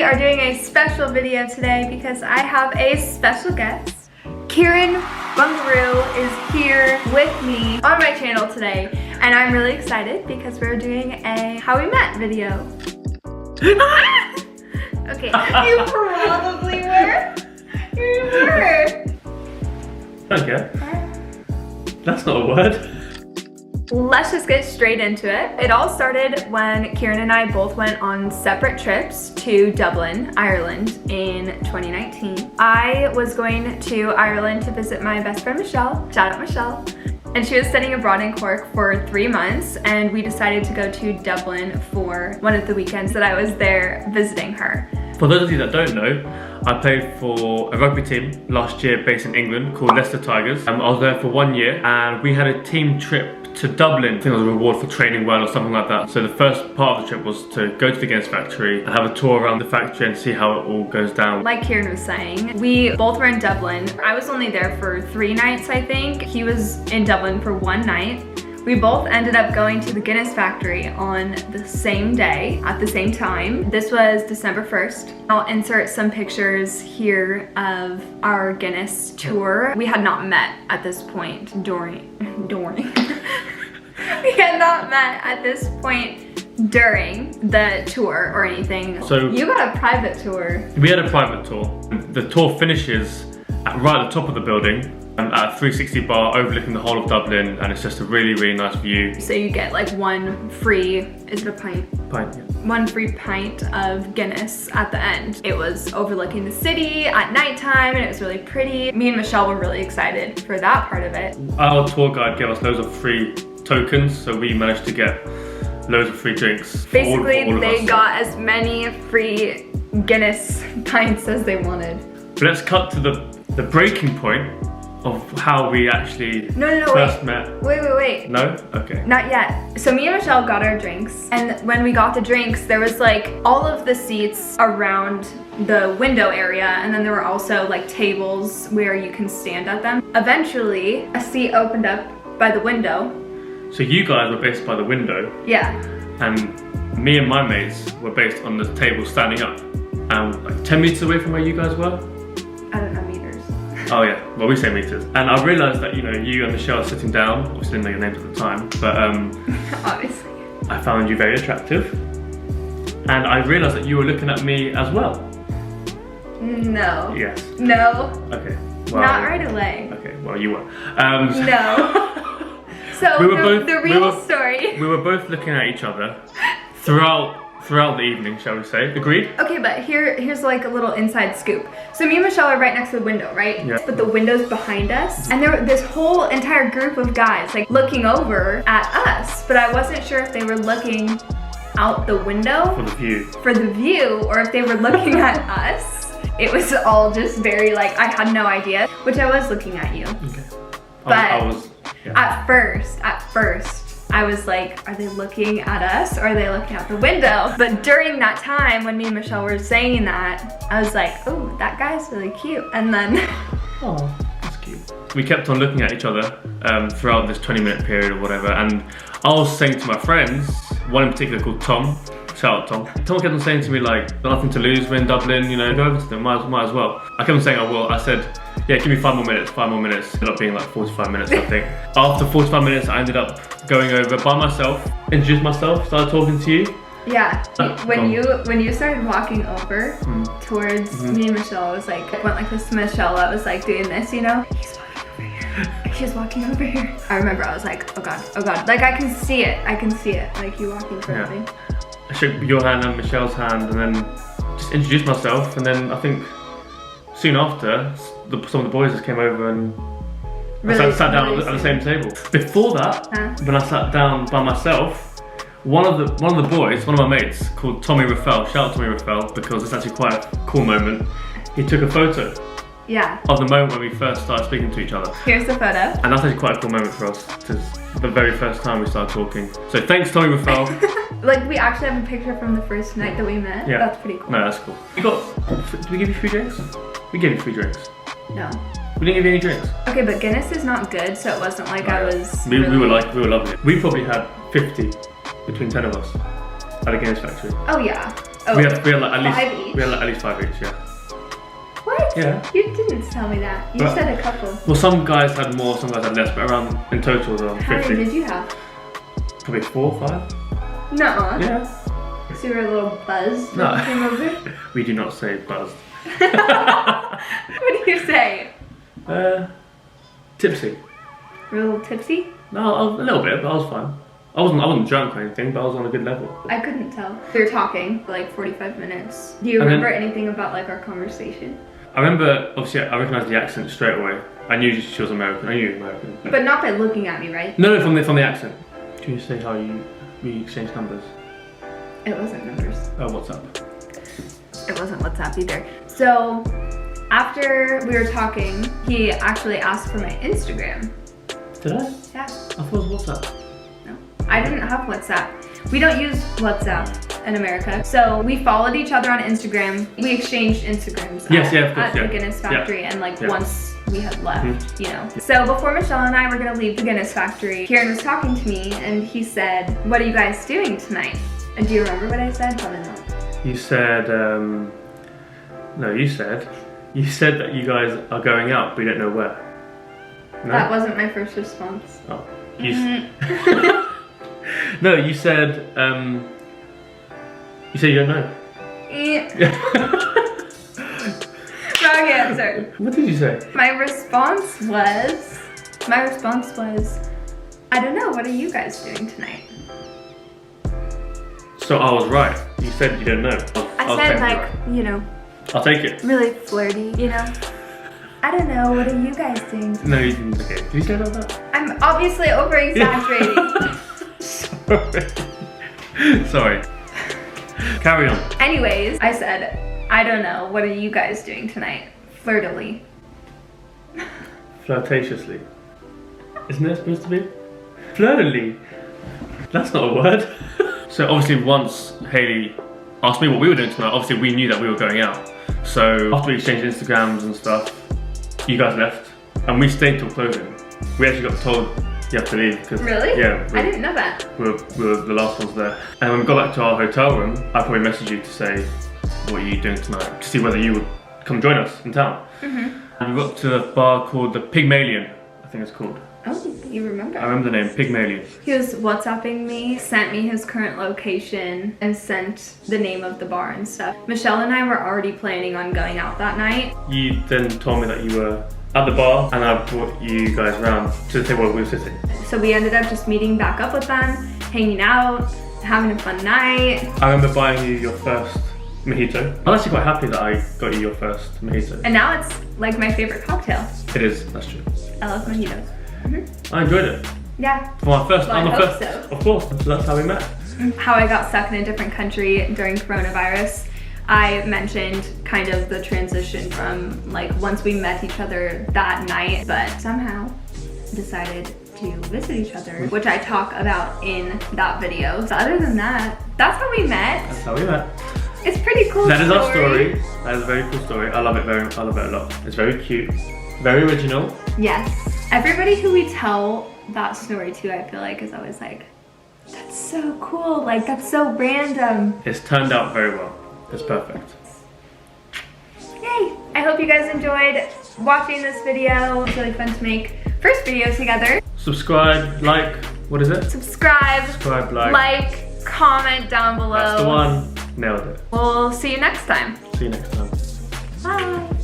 We are doing a special video today because I have a special guest. Kieran Bungaroo is here with me on my channel today, and I'm really excited because we're doing a how we met video. Okay, you probably were. You were. Okay. That's not a word. Let's just get straight into it. It all started when Kieran and I both went on separate trips to Dublin, Ireland in 2019. I was going to Ireland to visit my best friend Michelle, shout out Michelle, and she was studying abroad in Cork for 3 months, and we decided to go to Dublin for one of the weekends that I was there visiting her. For those of you that don't know, I played for a rugby team last year based in England called Leicester Tigers. I was there for 1 year and we had a team trip to Dublin. I think it was a reward for training well or something like that. So the first part of the trip was to go to the Guinness Factory and have a tour around the factory and see how it all goes down. Like Kieran was saying, we both were in Dublin. I was only there for 3 nights, I think. He was in Dublin for 1 night. We both ended up going to the Guinness Factory on the same day, at the same time. This was December 1st. I'll insert some pictures here of our Guinness tour. We had not met at this point during. We had not met at this point during the tour or anything. So you got a private tour. We had a private tour. The tour finishes right at the top of the building. At a 360 bar overlooking the whole of Dublin, and it's just a really, really nice view. So you get like one free, is it a pint? Pint, yeah. One free pint of Guinness at the end. It was overlooking the city at nighttime and it was really pretty. Me and Michelle were really excited for that part of it. Our tour guide gave us loads of free tokens, so we managed to get loads of free drinks. Basically, they got as many free Guinness pints as they wanted. But let's cut to the breaking point of how we actually first met. Wait. No? Okay. Not yet. So me and Michelle got our drinks, and when we got the drinks, there was like all of the seats around the window area, and then there were also like tables where you can stand at them. Eventually, a seat opened up by the window. So you guys were based by the window. Yeah. And me and my mates were based on the table standing up. And like 10 meters away from where you guys were. I don't know meters. Oh yeah, well we say meters. And I realised that, you know, you and Michelle are sitting down, obviously didn't know your names at the time, but obviously. I found you very attractive. And I realised that you were looking at me as well. No. Yes. No. Okay. Well, not right away. Okay, well you were. No. So the real story. We were both looking at each other throughout the evening, shall we say. Agreed? Okay, but here's like a little inside scoop. So me and Michelle are right next to the window, right? Yeah. But the window's behind us, and there were this whole entire group of guys like looking over at us, but I wasn't sure if they were looking out the window for the view, or if they were looking at us. It was all just very like, I had no idea, which I was looking at you. Okay. But at first, I was like, are they looking at us or are they looking out the window? But during that time when me and Michelle were saying that, I was like, oh, that guy's really cute. And then... Oh, that's cute. We kept on looking at each other throughout this 20-minute period or whatever. And I was saying to my friends, one in particular called Tom, shout out Tom. Tom kept on saying to me like, nothing to lose, we're in Dublin, you know, go over to them, might as well. I kept on saying I will. I said, yeah, give me 5 more minutes. Ended up being like 45 minutes, I think. After 45 minutes, I ended up going over by myself, introduced myself, started talking to you. Yeah, when you started walking over towards me and Michelle, I was like, went like this to Michelle, I was like doing this, you know? He's walking over here. She's walking over here. I remember I was like, oh God. Like I can see it, like you walking in front of me. I shook your hand and Michelle's hand and then just introduced myself, and then I think soon after, some of the boys just came over and I sat down at the same table. Before that, when I sat down by myself, one of the boys, one of my mates called Tommy Raffel, shout out Tommy Raffel, because it's actually quite a cool moment. He took a photo of the moment when we first started speaking to each other. Here's the photo. And that's actually quite a cool moment for us, because the very first time we started talking. So thanks Tommy Raffel. Like we actually have a picture from the first night that we met. Yeah. That's pretty cool. No, that's cool. Did we give you free drinks? We gave you free drinks. No. We didn't give you any drinks. Okay, but Guinness is not good, so it wasn't like I was. We were loving it. We probably had 50 between 10 of us at a Guinness Factory. Oh yeah. Oh, we had like at least 5 each? We had like at least 5 each, yeah. What? Yeah. You didn't tell me that. You But- said a couple. Well, some guys had more, some guys had less, but around in total around How 50. many did you have? Probably 4 or 5. Nuh-uh. Yeah. So you were a little buzzed No. when you came over? We do not say buzzed. What do you say? Tipsy. A little tipsy? No, a little bit, but I was fine. I wasn't drunk or anything, but I was on a good level. I couldn't tell. We were talking for like 45 minutes. Do you And then- remember anything about like our conversation? I remember, obviously, I recognised the accent straight away. I knew she was American. I knew you were American. But not by looking at me, right? No, from the accent. Can you say how we exchange numbers? It wasn't numbers. Oh, WhatsApp. It wasn't WhatsApp either. So after we were talking, he actually asked for my Instagram. Did I? Yeah. I thought it was WhatsApp. No, I didn't have WhatsApp. We don't use WhatsApp in America. So we followed each other on Instagram. We exchanged Instagrams Yes, yeah, of course, at yeah. the Guinness Factory, and like Yeah. once we had left, you know. So before Michelle and I were gonna leave the Guinness Factory, Kieran was talking to me and he said, "What are you guys doing tonight?" And do you remember what I said? Probably not. You said, no, you said that you guys are going out, but you don't know where. No? That wasn't my first response. Oh. No, you said you don't know. Wrong answer. What did you say? My response was, I don't know, what are you guys doing tonight? So I was right. You said you don't know. I said like, you know, I'll take it. really flirty, you know? I don't know, what are you guys doing tonight? No, you didn't. Okay. Did you say about that? I'm obviously over-exaggerating. Sorry. Carry on. Anyways, I said, I don't know, what are you guys doing tonight? Flirtily. Flirtatiously. Isn't that supposed to be? Flirtily. That's not a word. So obviously once Hailey asked me what we were doing tonight, obviously we knew that we were going out. So after we exchanged Instagrams and stuff, you guys left and we stayed till closing. We actually got told you have to leave because Really? yeah, I didn't know that. we were the last ones there. And when we got back to our hotel room, I probably messaged you to say, what are you doing tonight? To see whether you would come join us in town. And we got to a bar called the Pygmalion, I think it's called. Oh, you remember? I remember the name, Pygmalion. He was WhatsApping me, sent me his current location, and sent the name of the bar and stuff. Michelle and I were already planning on going out that night. You then told me that you were at the bar and I brought you guys around to the table where we were sitting. So we ended up just meeting back up with them, hanging out, having a fun night. I remember buying you your first mojito. I'm actually quite happy that I got you your first mojito. And now it's like my favorite cocktail. It is, that's true. I love mojitos. I enjoyed it. Yeah. For my first, Well, I'm I the hope first, so. of course, so that's how we met. How I got stuck in a different country during coronavirus. I mentioned kind of the transition from like once we met each other that night, but somehow decided to visit each other, which I talk about in that video. So other than that, that's how we met. That's how we met. It's pretty cool. That is our story. That is a very cool story. I love it a lot. It's very cute, very original. Yes. Everybody who we tell that story to, I feel like, is always like, that's so cool, like that's so random. It's turned out very well. It's perfect. Yay! I hope you guys enjoyed watching this video. It's really fun to make first video together. Subscribe, like, what is it? Subscribe, Like, comment down below. that's the one. Nailed it. We'll see you next time. See you next time. Bye.